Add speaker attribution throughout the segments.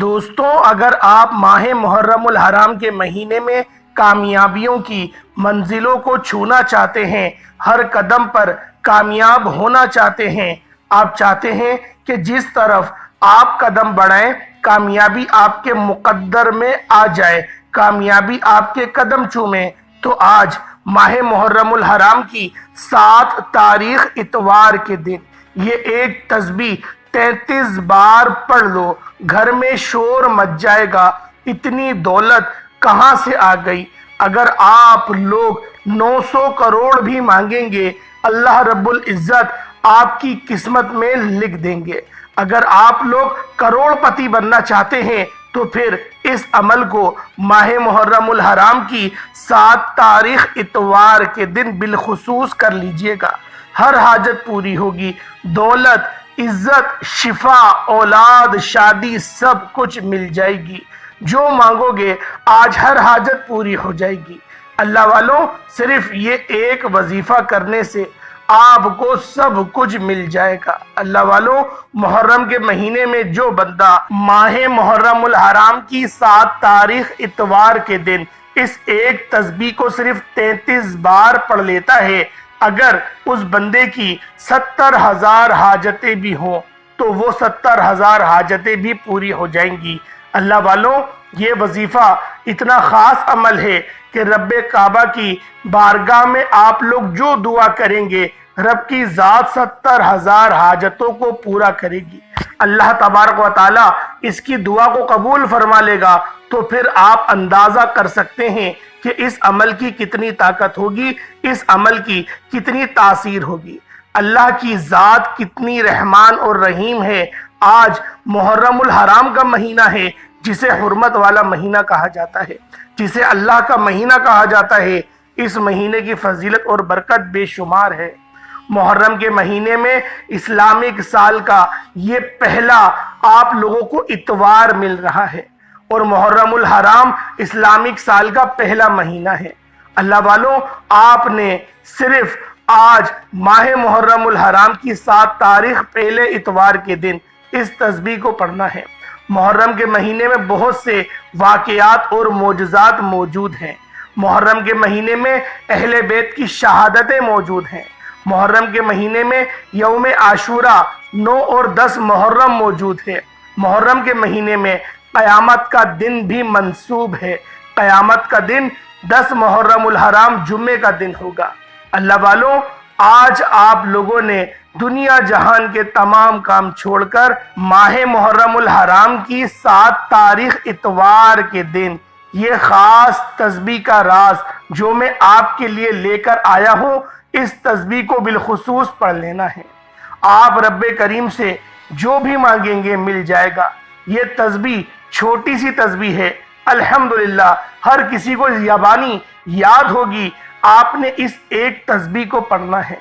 Speaker 1: دوستوں، اگر آپ ماہ محرم الحرام کے مہینے میں کامیابیوں کی منزلوں کو چھونا چاہتے ہیں، ہر قدم پر کامیاب ہونا چاہتے ہیں، آپ چاہتے ہیں کہ جس طرف آپ قدم بڑھائیں کامیابی آپ کے مقدر میں آ جائے، کامیابی آپ کے قدم چومیں، تو آج ماہ محرم الحرام کی 7 تاریخ اتوار کے دن یہ ایک تسبیح 33 بار پڑھ لو، گھر میں شور مچ جائے گا۔ اتنی دولت کہاں سے آ گئی؟ اگر آپ لوگ 900 کروڑ بھی مانگیں گے، اللہ رب العزت آپ کی قسمت میں لکھ دیں گے۔ اگر آپ لوگ کروڑ پتی بننا چاہتے ہیں تو پھر اس عمل کو ماہ محرم الحرام کی 7 تاریخ اتوار کے دن بالخصوص کر لیجئے گا۔ ہر حاجت پوری ہوگی، دولت، عزت، شفا، اولاد، شادی، سب کچھ مل جائے گی۔ جو مانگو گے آج ہر حاجت پوری ہو جائے گی۔ اللہ والوں، صرف یہ ایک وظیفہ کرنے سے آپ کو سب کچھ مل جائے گا۔ اللہ والوں، محرم کے مہینے میں جو بندہ ماہ محرم الحرام کی 7 تاریخ اتوار کے دن اس ایک تسبیح کو صرف 33 بار پڑھ لیتا ہے، اگر اس بندے کی 70,000 حاجتیں بھی ہوں تو وہ 70,000 حاجتیں بھی پوری ہو جائیں گی۔ اللہ والوں، یہ وظیفہ اتنا خاص عمل ہے کہ رب کعبہ کی بارگاہ میں آپ لوگ جو دعا کریں گے، رب کی ذات 70,000 حاجتوں کو پورا کرے گی۔ اللہ تبارک و تعالیٰ اس کی دعا کو قبول فرما لے گا، تو پھر آپ اندازہ کر سکتے ہیں کہ اس عمل کی کتنی طاقت ہوگی، اس عمل کی کتنی تاثیر ہوگی۔ اللہ کی ذات کتنی رحمان اور رحیم ہے۔ آج محرم الحرام کا مہینہ ہے، جسے حرمت والا مہینہ کہا جاتا ہے، جسے اللہ کا مہینہ کہا جاتا ہے۔ اس مہینے کی فضیلت اور برکت بے شمار ہے۔ محرم کے مہینے میں اسلامک سال کا یہ پہلا آپ لوگوں کو اتوار مل رہا ہے، اور محرم الحرام اسلامک سال کا پہلا مہینہ ہے۔ اللہ والوں، آپ نے صرف آج ماہ محرم الحرام کی 7 تاریخ پہلے اتوار کے دن اس تسبیح کو پڑھنا ہے۔ محرم کے مہینے میں بہت سے واقعات اور معجزات موجود ہیں۔ محرم کے مہینے میں اہل بیت کی شہادتیں موجود ہیں۔ محرم کے مہینے میں یوم عاشوراء 9 اور 10 محرم موجود ہے۔ محرم کے مہینے میں قیامت کا دن بھی منصوب ہے۔ قیامت کا دن 10 محرم الحرام جمعے کا دن ہوگا۔ اللہ والوں، آج آپ لوگوں نے دنیا جہان کے تمام کام چھوڑ کر ماہ محرم الحرام کی 7 تاریخ اتوار کے دن یہ خاص تسبیح کا راز جو میں آپ کے لیے لے کر آیا ہوں، اس تسبیح کو بالخصوص پڑھ لینا ہے۔ آپ رب کریم سے جو بھی مانگیں گے مل جائے گا۔ یہ تسبیح چھوٹی سی تسبیح ہے، الحمدللہ ہر کسی کو زبانی یاد ہوگی۔ آپ نے اس ایک تسبیح کو پڑھنا ہے۔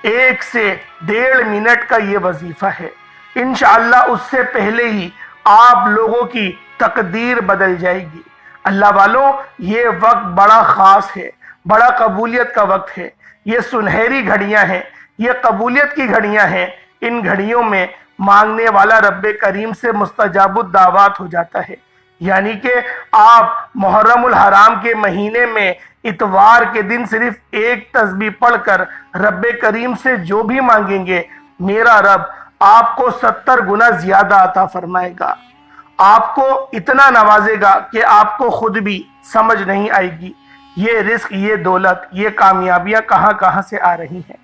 Speaker 1: 1 سے 1.5 منٹ کا یہ وظیفہ ہے۔ انشاءاللہ اس سے پہلے ہی آپ لوگوں کی تقدیر بدل جائے گی۔ اللہ والوں، یہ وقت بڑا خاص ہے، بڑا قبولیت کا وقت ہے۔ یہ سنہری گھڑیاں ہیں، یہ قبولیت کی گھڑیاں ہیں۔ ان گھڑیوں میں مانگنے والا رب کریم سے مستجاب الدعوات ہو جاتا ہے۔ یعنی کہ آپ محرم الحرام کے مہینے میں اتوار کے دن صرف ایک تسبیح پڑھ کر رب کریم سے جو بھی مانگیں گے، میرا رب آپ کو 70 گنا زیادہ عطا فرمائے گا۔ آپ کو اتنا نوازے گا کہ آپ کو خود بھی سمجھ نہیں آئے گی یہ رزق، یہ دولت، یہ کامیابیاں کہاں کہاں سے آ رہی ہیں۔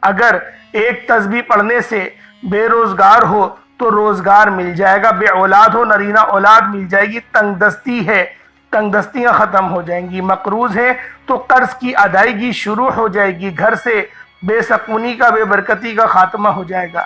Speaker 1: اگر ایک تسبیح پڑھنے سے بے روزگار ہو تو روزگار مل جائے گا، بے اولاد ہو نرینہ اولاد مل جائے گی، تنگ دستی ہے تنگ دستیاں ختم ہو جائیں گی، مقروض ہیں تو قرض کی ادائیگی شروع ہو جائے گی، گھر سے بے سکونی کا، بے برکتی کا خاتمہ ہو جائے گا۔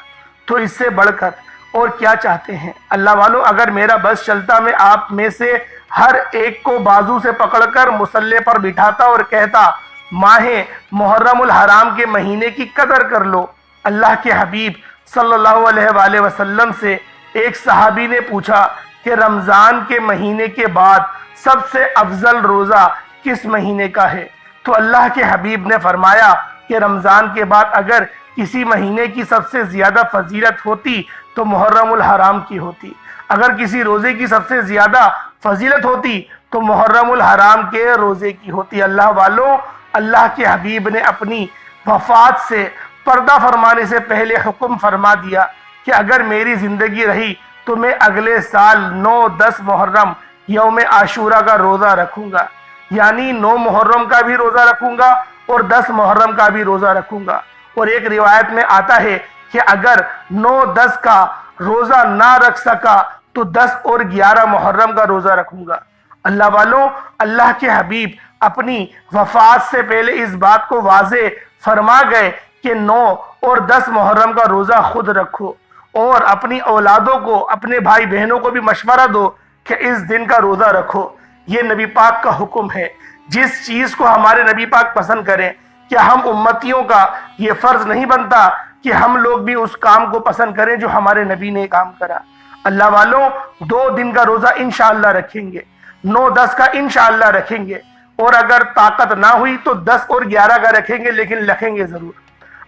Speaker 1: تو اس سے بڑھ کر اور کیا چاہتے ہیں؟ اللہ والوں، اگر میرا بس چلتا، میں آپ میں سے ہر ایک کو بازو سے پکڑ کر مصلے پر بٹھاتا اور کہتا، ماہ محرم الحرام کے مہینے کی قدر کر لو۔ اللہ کے حبیب صلی اللہ علیہ وآلہ وسلم سے ایک صحابی نے پوچھا کہ رمضان کے مہینے کے بعد سب سے افضل روزہ کس مہینے کا ہے؟ تو اللہ کے حبیب نے فرمایا کہ رمضان کے بعد اگر کسی مہینے کی سب سے زیادہ فضیلت ہوتی تو محرم الحرام کی ہوتی۔ اگر کسی روزے کی سب سے زیادہ فضیلت ہوتی تو محرم الحرام کے روزے کی ہوتی۔ اللہ والوں، اللہ کے حبیب نے اپنی وفات سے پردہ فرمانے سے پہلے حکم فرما دیا کہ اگر میری زندگی رہی تو میں اگلے سال 9-10 محرم یوم عاشورہ کا روزہ رکھوں گا، یعنی 9 محرم کا بھی روزہ رکھوں گا اور 10 محرم کا بھی روزہ رکھوں گا۔ اور ایک روایت میں آتا ہے کہ اگر 9-10 کا روزہ نہ رکھ سکا تو 10 اور 11 محرم کا روزہ رکھوں گا۔ اللہ والوں، اللہ کے حبیب اپنی وفات سے پہلے اس بات کو واضح فرما گئے کہ 9 اور 10 محرم کا روزہ خود رکھو اور اپنی اولادوں کو، اپنے بھائی بہنوں کو بھی مشورہ دو کہ اس دن کا روزہ رکھو۔ یہ نبی پاک کا حکم ہے۔ جس چیز کو ہمارے نبی پاک پسند کریں، کیا ہم امتیوں کا یہ فرض نہیں بنتا کہ ہم لوگ بھی اس کام کو پسند کریں جو ہمارے نبی نے کام کرا؟ اللہ والوں، 2 دن کا روزہ انشاءاللہ رکھیں گے، 9-10 کا انشاءاللہ رکھیں گے، اور اگر طاقت نہ ہوئی تو 10 اور 11 کا رکھیں گے، لیکن رکھیں گے ضرور۔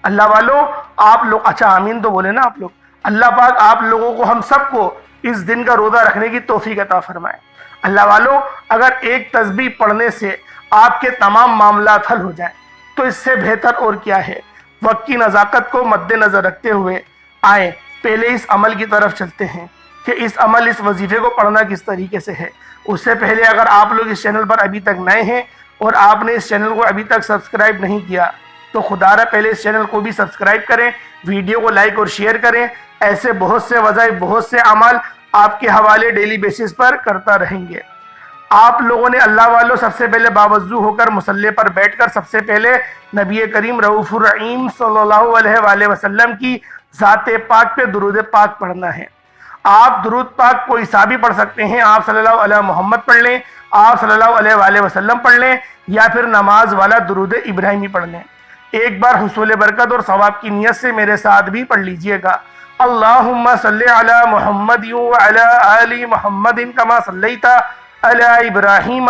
Speaker 1: اللہ والوں، آپ لوگ اچھا آمین تو بولے نا آپ لوگ۔ اللہ پاک آپ لوگوں کو، ہم سب کو اس دن کا روزہ رکھنے کی توفیق عطا فرمائے۔ اللہ والوں، اگر ایک تسبیح پڑھنے سے آپ کے تمام معاملات حل ہو جائیں تو اس سے بہتر اور کیا ہے؟ وقت کی نزاکت کو مد نظر رکھتے ہوئے آئیں پہلے اس عمل کی طرف چلتے ہیں کہ اس وظیفے کو پڑھنا کس طریقے سے ہے۔ اس سے پہلے اگر آپ لوگ اس چینل پر ابھی تک نئے ہیں اور آپ نے اس چینل کو ابھی تک سبسکرائب نہیں کیا تو خدا را پہلے اس چینل کو بھی سبسکرائب کریں، ویڈیو کو لائک اور شیئر کریں۔ ایسے بہت سے وظائف، بہت سے اعمال آپ کے حوالے ڈیلی بیسس پر کرتا رہیں گے۔ آپ لوگوں نے اللہ والوں سب سے پہلے باوضو ہو کر مصلی پر بیٹھ کر سب سے پہلے نبی کریم رؤوف الرحیم صلی اللہ علیہ وآلہ وسلم کی ذات پاک پہ درود پاک پڑھنا ہے۔ آپ درود پاک کوئی سا بھی پڑھ سکتے ہیں، آپ صلی اللہ علیہ محمد پڑھ لیں، آپ صلی اللہ علیہ وآلہ وسلم پڑھ لیں، یا پھر نماز والا درود ابراہیمی پڑھ لیں۔ ایک بار حصول برکت اور ثواب کی نیت سے میرے ساتھ بھی پڑھ لیجئے گا۔ اللہم صلی علی محمد وعلی آل محمد کما صلیت علی ابراہیم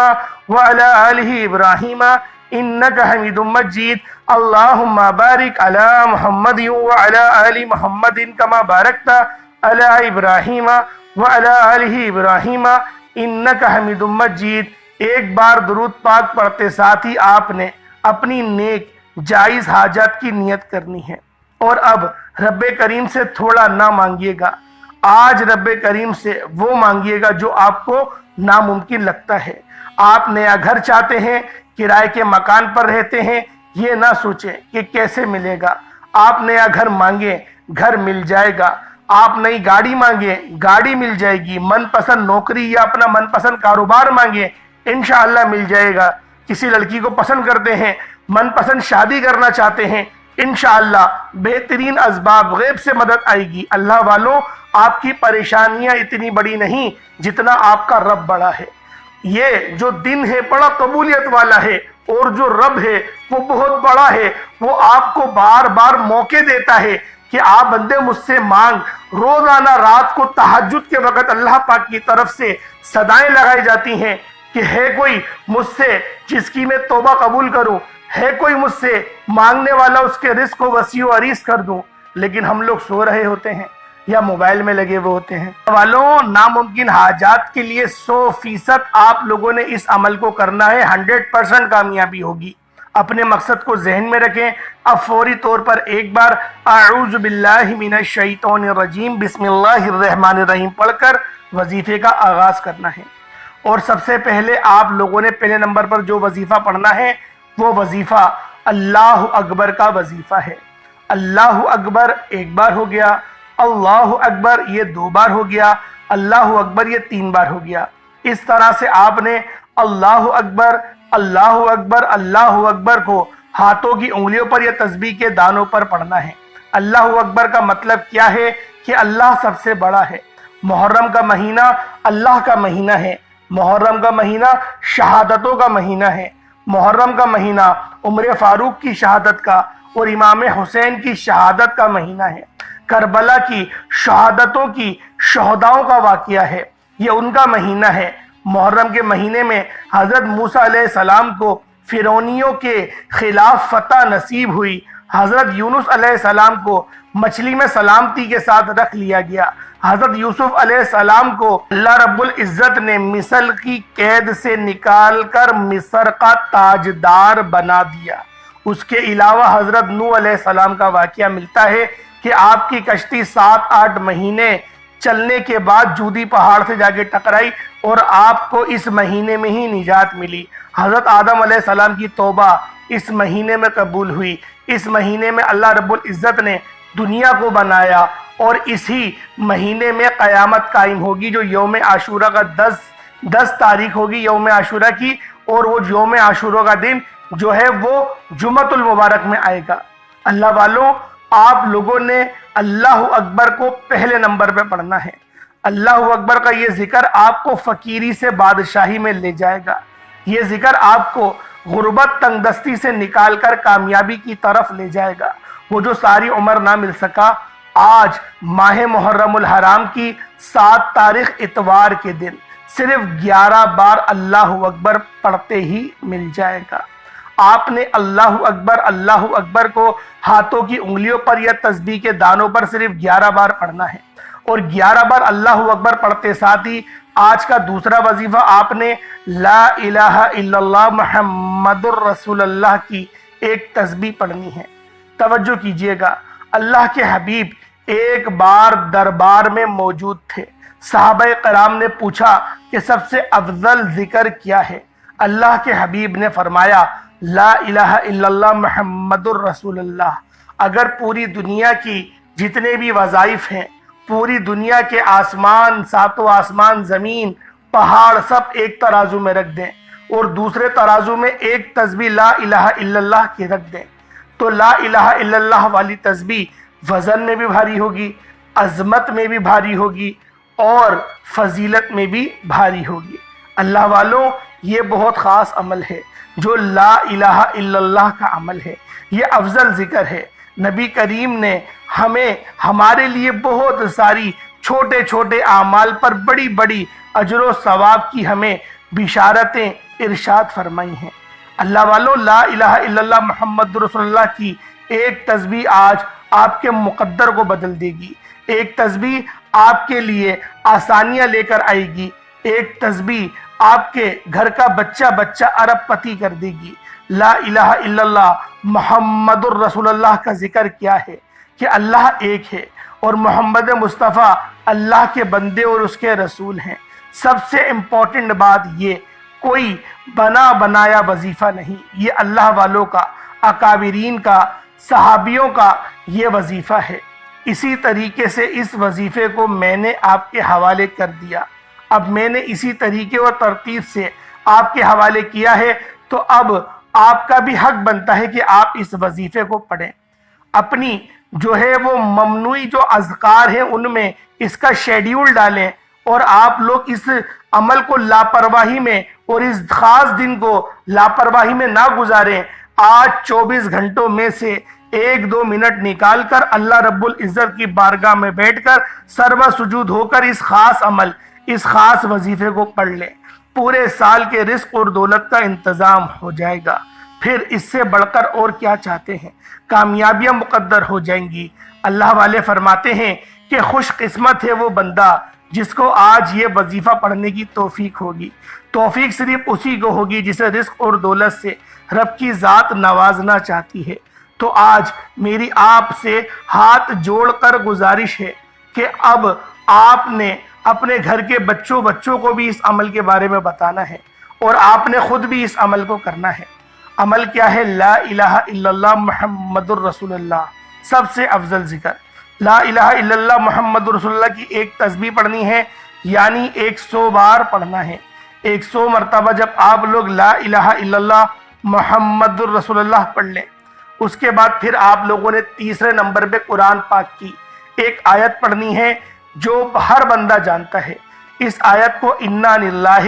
Speaker 1: وعلی آل ابراہیم انکا حمید مجید۔ اللہم بارک علی محمد وعلی آل محمد کما بارکت علی ابراہیم وعلی آل ابراہیم انکا حمید مجید۔ ایک بار درود پاک پڑھتے ساتھ ہی آپ نے اپنی نیک جائز حاجات کی نیت کرنی ہے۔ اور اب رب کریم سے تھوڑا نہ مانگیے گا، آج رب کریم سے وہ مانگیے گا جو آپ کو ناممکن لگتا ہے۔ آپ نیا گھر چاہتے ہیں، کرائے کے مکان پر رہتے ہیں، یہ نہ سوچیں کہ کیسے ملے گا۔ آپ نیا گھر مانگیں، گھر مل جائے گا۔ آپ نئی گاڑی مانگیں، گاڑی مل جائے گی۔ من پسند نوکری یا اپنا من پسند کاروبار مانگیں، انشاءاللہ مل جائے گا۔ کسی لڑکی کو پسند کرتے ہیں، من پسند شادی کرنا چاہتے ہیں، انشاءاللہ بہترین اسباب غیب سے مدد آئے گی۔ اللہ والوں، آپ کی پریشانیاں اتنی بڑی نہیں جتنا آپ کا رب بڑا ہے۔ یہ جو دن ہے بڑا قبولیت والا ہے، اور جو رب ہے وہ بہت بڑا ہے۔ وہ آپ کو بار بار موقع دیتا ہے کہ آپ بندے مجھ سے مانگ۔ روزانہ رات کو تہجد کے وقت اللہ پاک کی طرف سے صدائیں لگائی جاتی ہیں کہ ہے کوئی مجھ سے جس کی میں توبہ قبول کروں، ہے کوئی مجھ سے مانگنے والا اس کے رزق کو وسیع و عریض کر دوں، لیکن ہم لوگ سو رہے ہوتے ہیں یا موبائل میں لگے ہوئے ہوتے ہیں۔ والوں، ناممکن حاجات کے لیے 100% آپ لوگوں نے اس عمل کو کرنا ہے، 100% کامیابی ہوگی۔ اپنے مقصد کو ذہن میں رکھیں۔ اب فوری طور پر ایک بار اعوذ باللہ من الشیطان الرجیم بسم اللہ الرحمن الرحیم پڑھ کر وظیفے کا آغاز کرنا ہے۔ اور سب سے پہلے آپ لوگوں نے پہلے نمبر پر جو وظیفہ پڑھنا ہے وہ وظیفہ اللہ اکبر کا وظیفہ ہے۔ اللہ اکبر ایک بار ہو گیا، اللہ اکبر یہ 2 بار ہو گیا، اللہ اکبر یہ 3 بار ہو گیا۔ اس طرح سے آپ نے اللہ اکبر اللہ اکبر اللہ اکبر کو ہاتھوں کی انگلیوں پر یا تسبیح کے دانوں پر پڑھنا ہے۔ اللہ اکبر کا مطلب کیا ہے کہ اللہ سب سے بڑا ہے۔ محرم کا مہینہ اللہ کا مہینہ ہے۔ محرم کا مہینہ شہادتوں کا مہینہ ہے۔ محرم کا مہینہ عمر فاروق کی شہادت کا اور امام حسین کی شہادت کا مہینہ ہے۔ کربلا کی شہادتوں کی شہداؤں کا واقعہ ہے، یہ ان کا مہینہ ہے۔ محرم کے مہینے میں حضرت موسیٰ علیہ السلام کو فرعونیوں کے خلاف فتح نصیب ہوئی۔ حضرت یونس علیہ السلام کو مچھلی میں سلامتی کے ساتھ رکھ لیا گیا۔ حضرت یوسف علیہ السلام کو اللہ رب العزت نے مصر کی قید سے نکال کر مصر کا تاجدار بنا دیا۔ اس کے علاوہ حضرت نوح علیہ السلام کا واقعہ ملتا ہے کہ آپ کی کشتی 7-8 مہینے چلنے کے بعد جودی پہاڑ سے جا کے ٹکرائی اور آپ کو اس مہینے میں ہی نجات ملی۔ حضرت آدم علیہ السلام کی توبہ اس مہینے میں قبول ہوئی۔ اس مہینے میں اللہ رب العزت نے دنیا کو بنایا اور اسی مہینے میں قیامت قائم ہوگی، جو یوم عاشورہ کا 10 تاریخ ہوگی یوم عاشورہ کی، اور وہ یوم عاشورہ کا دن جو ہے وہ جمعۃ المبارک میں آئے گا۔ اللہ والوں، آپ لوگوں نے اللہ اکبر کو پہلے نمبر پہ پڑھنا ہے۔ اللہ اکبر کا یہ ذکر آپ کو فقیری سے بادشاہی میں لے جائے گا۔ یہ ذکر آپ کو غربت تنگ دستی سے نکال کر کامیابی کی طرف لے جائے گا۔ وہ جو ساری عمر نہ مل سکا، آج ماہ محرم الحرام کی 7 تاریخ اتوار کے دن صرف 11 بار اللہ اکبر پڑھتے ہی مل جائے گا۔ آپ نے اللہ اکبر کو ہاتھوں کی انگلیوں پر یا تسبیح کے دانوں پر صرف 11 بار پڑھنا ہے، اور 11 بار اللہ اکبر پڑھتے ساتھ ہی آج کا دوسرا وظیفہ آپ نے لا الہ الا اللہ محمد الرسول اللہ کی ایک تسبیح پڑھنی ہے۔ توجہ کیجئے گا، اللہ کے حبیب ایک بار دربار میں موجود تھے۔ صحابہ کرام نے پوچھا کہ سب سے افضل ذکر کیا ہے؟ اللہ کے حبیب نے فرمایا لا الہ الا اللہ محمد الرسول اللہ۔ اگر پوری دنیا کی جتنے بھی وظائف ہیں، پوری دنیا کے آسمان، 7 آسمان، زمین، پہاڑ سب ایک ترازو میں رکھ دیں اور دوسرے ترازو میں ایک تسبیح لا الہ الا اللہ کی رکھ دیں، تو لا الہ الا اللہ والی تسبیح وزن میں بھی بھاری ہوگی، عظمت میں بھی بھاری ہوگی اور فضیلت میں بھی بھاری ہوگی۔ اللہ والوں، یہ بہت خاص عمل ہے جو لا الہ الا اللہ کا عمل ہے۔ یہ افضل ذکر ہے۔ نبی کریم نے ہمیں ہمارے لیے بہت ساری چھوٹے چھوٹے اعمال پر بڑی بڑی اجر و ثواب کی ہمیں بشارتیں ارشاد فرمائی ہیں۔ اللہ والوں، لا الہ الا اللہ محمد رسول اللہ کی ایک تسبیح آج آپ کے مقدر کو بدل دے گی۔ ایک تسبیح آپ کے لیے آسانیاں لے کر آئے گی۔ ایک تسبیح آپ کے گھر کا بچہ ارب پتی کر دے گی۔ لا الہ الا اللہ محمد الرسول اللہ کا ذکر کیا ہے کہ اللہ ایک ہے اور محمد مصطفیٰ اللہ کے بندے اور اس کے رسول ہیں۔ سب سے امپورٹنٹ بات یہ، کوئی بنا بنایا وظیفہ نہیں، یہ اللہ والوں کا، اکابرین کا، صحابیوں کا یہ وظیفہ ہے۔ اسی طریقے سے اس وظیفے کو میں نے آپ کے حوالے کر دیا۔ اب میں نے اسی طریقے اور ترتیب سے آپ کے حوالے کیا ہے، تو اب آپ کا بھی حق بنتا ہے کہ آپ اس وظیفے کو پڑھیں۔ اپنی جو ہے وہ ممنوعی جو اذکار ہیں ان میں اس کا شیڈیول ڈالیں، اور آپ لوگ اس عمل کو لاپرواہی میں اور اس خاص دن کو لاپرواہی میں نہ گزاریں۔ آج 24 گھنٹوں میں سے 1-2 منٹ نکال کر اللہ رب العزت کی بارگاہ میں بیٹھ کر سرو سجود ہو کر اس خاص عمل، اس خاص وظیفے کو پڑھ لیں۔ پورے سال کے رزق اور دولت کا انتظام ہو جائے گا۔ پھر اس سے بڑھ کر اور کیا چاہتے ہیں؟ کامیابیاں مقدر ہو جائیں گی۔ اللہ والے فرماتے ہیں کہ خوش قسمت ہے وہ بندہ جس کو آج یہ وظیفہ پڑھنے کی توفیق ہوگی۔ توفیق صرف اسی کو ہوگی جسے رزق اور دولت سے رب کی ذات نوازنا چاہتی ہے۔ تو آج میری آپ سے ہاتھ جوڑ کر گزارش ہے کہ اب آپ نے اپنے گھر کے بچوں کو بھی اس عمل کے بارے میں بتانا ہے، اور آپ نے خود بھی اس عمل کو کرنا ہے۔ عمل کیا ہے؟ لا الہ الا اللہ محمد الرسول اللہ، سب سے افضل ذکر۔ لا الہ الا اللہ محمد رسول اللہ کی ایک تسبیح پڑھنی ہے، یعنی 100 بار پڑھنا ہے۔ 100 مرتبہ جب آپ لوگ لا الہ الا اللہ محمد الرسول اللہ پڑھ لیں، اس کے بعد پھر آپ لوگوں نے تیسرے نمبر پہ قرآن پاک کی ایک آیت پڑھنی ہے جو ہر بندہ جانتا ہے۔ اس آیت کو انا للہ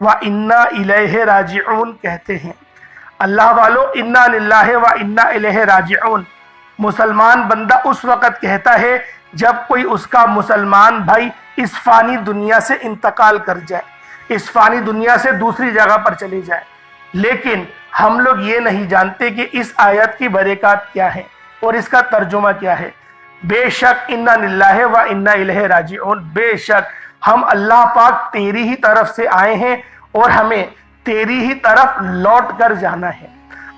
Speaker 1: و انا الیہ راجعون کہتے ہیں۔ اللہ والو، انا للہ و انا الیہ راجعون مسلمان بندہ اس وقت کہتا ہے جب کوئی اس کا مسلمان بھائی اس فانی دنیا سے انتقال کر جائے، اس فانی دنیا سے دوسری جگہ پر چلے جائے۔ لیکن ہم لوگ یہ نہیں جانتے کہ اس آیت کی برکات کیا ہے اور اس کا ترجمہ کیا ہے۔ بے شک انا للہ و انا الیہ راجعون، بے شک ہم اللہ پاک تیری ہی طرف سے آئے ہیں اور ہمیں تیری ہی طرف لوٹ کر جانا ہے۔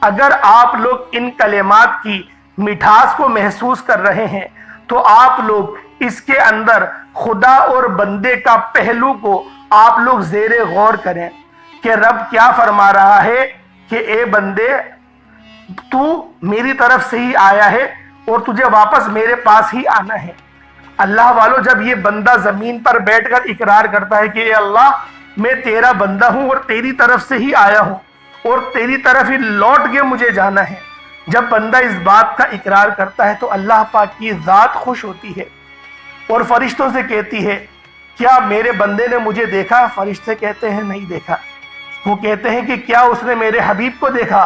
Speaker 1: اگر آپ لوگ ان کلمات کی مٹھاس کو محسوس کر رہے ہیں تو آپ لوگ اس کے اندر خدا اور بندے کا پہلو کو آپ لوگ زیر غور کریں کہ رب کیا فرما رہا ہے کہ اے بندے تو میری طرف سے ہی آیا ہے اور تجھے واپس میرے پاس ہی آنا ہے۔ اللہ والو، جب یہ بندہ زمین پر بیٹھ کر اقرار کرتا ہے کہ اے اللہ میں تیرا بندہ ہوں اور تیری طرف سے ہی آیا ہوں اور تیری طرف ہی لوٹ کے مجھے جانا ہے، جب بندہ اس بات کا اقرار کرتا ہے تو اللہ پاک کی ذات خوش ہوتی ہے اور فرشتوں سے کہتی ہے کیا میرے بندے نے مجھے دیکھا؟ فرشتے کہتے ہیں نہیں دیکھا۔ وہ کہتے ہیں کہ کیا اس نے میرے حبیب کو دیکھا؟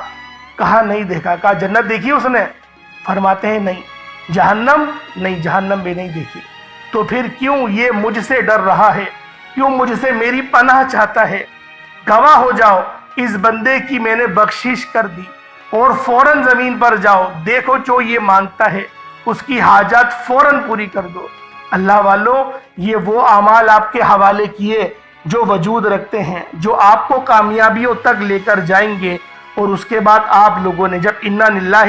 Speaker 1: کہا نہیں دیکھا۔ کہا جنت دیکھی اس نے؟ فرماتے ہیں نہیں۔ جہنم؟ نہیں، جہنم بھی نہیں دیکھی۔ تو پھر کیوں یہ مجھ سے ڈر رہا ہے؟ کیوں مجھ سے میری پناہ چاہتا ہے؟ گواہ ہو جاؤ اس بندے کی میں نے بخشش کر دی، اور فوراً زمین پر جاؤ، دیکھو جو یہ مانگتا ہے اس کی حاجات فوراً پوری کر دو۔ اللہ والو، یہ وہ اعمال آپ کے حوالے کیے جو وجود رکھتے ہیں، جو آپ کو کامیابیوں تک لے کر جائیں گے۔ اور اس کے بعد آپ لوگوں نے جب انا للہ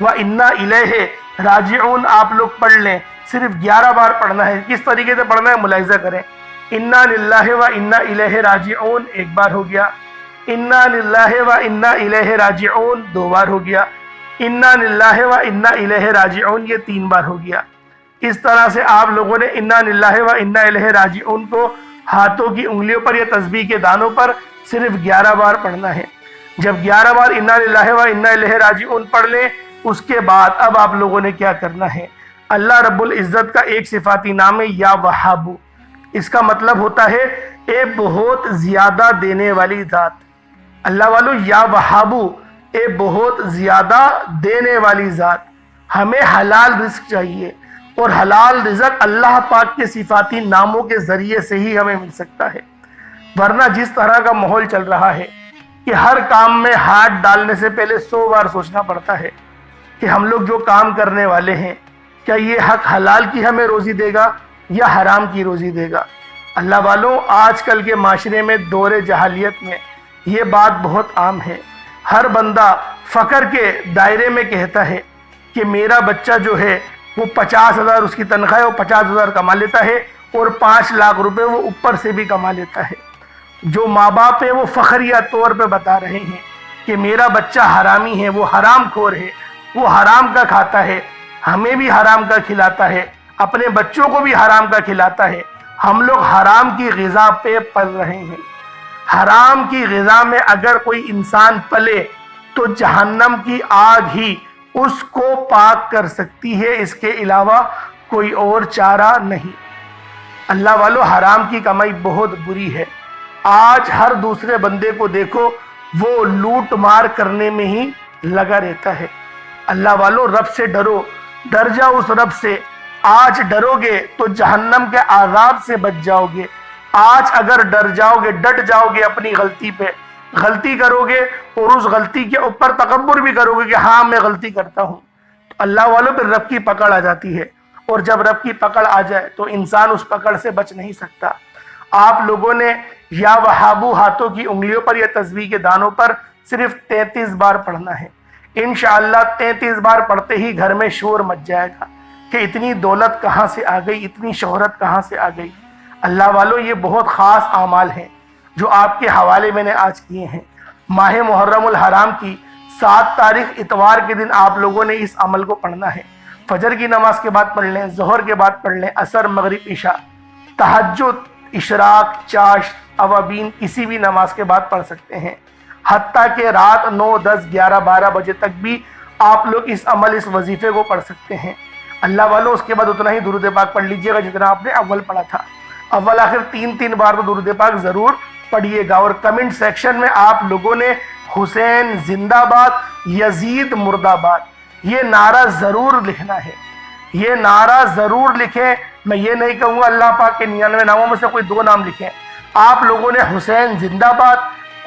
Speaker 1: و انا الیہ راجعون آپ لوگ پڑھ لیں، صرف 11 بار پڑھنا ہے۔ کس طریقے سے پڑھنا ہے ملاحظہ کریں۔ انا للہ و انا الیہ راجعون ایک بار ہو گیا، انا للہ و انا الیہ راجعون 2 بار ہو گیا، انا للہ و انا الیہ راجعون یہ 3 بار ہو گیا۔ اس طرح سے آپ لوگوں نے انا للہ و انا الیہ راجعون کو ہاتھوں کی انگلیوں پر یا تسبیح کے دانوں پر صرف 11 بار پڑھنا ہے۔ جب 11 بار انا للہ و انا الیہ راجعون پڑھ لیں، اس کے بعد اب آپ لوگوں نے کیا کرنا ہے؟ اللہ رب العزت کا ایک صفاتی نام ہے یا وہابو۔ اس کا مطلب ہوتا ہے اے بہت زیادہ دینے والی ذات۔ اللہ والو، یا وہابو، اے بہت زیادہ دینے والی ذات۔ ہمیں حلال رزق چاہیے، اور حلال رزق اللہ پاک کے صفاتی ناموں کے ذریعے سے ہی ہمیں مل سکتا ہے۔ ورنہ جس طرح کا ماحول چل رہا ہے کہ ہر کام میں ہاتھ ڈالنے سے پہلے 100 بار سوچنا پڑتا ہے کہ ہم لوگ جو کام کرنے والے ہیں کیا یہ حق حلال کی ہمیں روزی دے گا یا حرام کی روزی دے گا۔ اللہ والوں، آج کل کے معاشرے میں دور جہالیت میں یہ بات بہت عام ہے۔ ہر بندہ فقر کے دائرے میں کہتا ہے کہ میرا بچہ جو ہے وہ 50,000 اس کی تنخواہ ہے، وہ 50,000 کما لیتا ہے اور 5 لاکھ روپے وہ اوپر سے بھی کما لیتا ہے۔ جو ماں باپ ہیں وہ فخریہ طور پہ بتا رہے ہیں کہ میرا بچہ حرامی ہے، وہ حرام خور ہے، وہ حرام کا کھاتا ہے، ہمیں بھی حرام کا کھلاتا ہے، اپنے بچوں کو بھی حرام کا کھلاتا ہے۔ ہم لوگ حرام کی غذا پہ پل رہے ہیں۔ حرام کی غذا میں اگر کوئی انسان پلے تو جہنم کی آگ ہی اس کو پاک کر سکتی ہے، اس کے علاوہ کوئی اور چارہ نہیں۔ اللہ والو، حرام کی کمائی بہت بری ہے۔ آج ہر دوسرے بندے کو دیکھو، وہ لوٹ مار کرنے میں ہی لگا رہتا ہے۔ اللہ والو، رب سے ڈرو، ڈر جاؤ اس رب سے۔ آج ڈرو گے تو جہنم کے عذاب سے بچ جاؤ گے۔ آج اگر ڈر جاؤ گے، ڈٹ جاؤ گے اپنی غلطی پہ، غلطی کرو گے اور اس غلطی کے اوپر تکبر بھی کرو گے کہ ہاں میں غلطی کرتا ہوں، تو اللہ والوں پہ رب کی پکڑ آ جاتی ہے۔ اور جب رب کی پکڑ آ جائے تو انسان اس پکڑ سے بچ نہیں سکتا۔ آپ لوگوں نے یا وہابو ہاتھوں کی انگلیوں پر یا تسبیح کے دانوں پر صرف 33 بار پڑھنا ہے۔ انشاءاللہ 33 بار پڑھتے ہی گھر میں شور مچ جائے گا کہ اتنی دولت کہاں سے آ گئی، اتنی شہرت کہاں سے آ گئی۔ اللہ والوں، یہ بہت خاص اعمال ہیں جو آپ کے حوالے میں نے آج کیے ہیں۔ ماہ محرم الحرام کی 7 تاریخ اتوار کے دن آپ لوگوں نے اس عمل کو پڑھنا ہے۔ فجر کی نماز کے بعد پڑھ لیں، ظہر کے بعد پڑھ لیں، عصر، مغرب، عشاء، تہجد، اشراق، چاشت، اوابین کسی بھی نماز کے بعد پڑھ سکتے ہیں۔ حتیٰ کہ رات 9، 10، 11، 12 بجے تک بھی آپ لوگ اس عمل، اس وظیفے کو پڑھ سکتے ہیں۔ اللہ والوں، اس کے بعد اتنا ہی درود پاک پڑھ لیجئے گا جتنا آپ نے اول پڑھا تھا۔ اول آخر 3 بار تو درود پاک ضرور پڑھیے گا۔ اور کمنٹ سیکشن میں آپ لوگوں نے حسین زندہ باد، یزید مرد آباد یہ نعرہ ضرور لکھنا ہے۔ یہ نعرہ ضرور لکھیں۔ میں یہ نہیں کہوں گا اللہ پاک کے 99 ناموں میں سے کوئی 2 نام لکھیں۔ آپ لوگوں نے حسین زندہ باد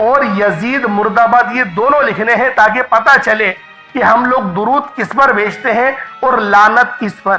Speaker 1: اور یزید مرد آباد یہ دونوں لکھنے ہیں، تاکہ پتہ چلے کہ ہم لوگ درود کس پر بھیجتے ہیں اور لعنت کس پر۔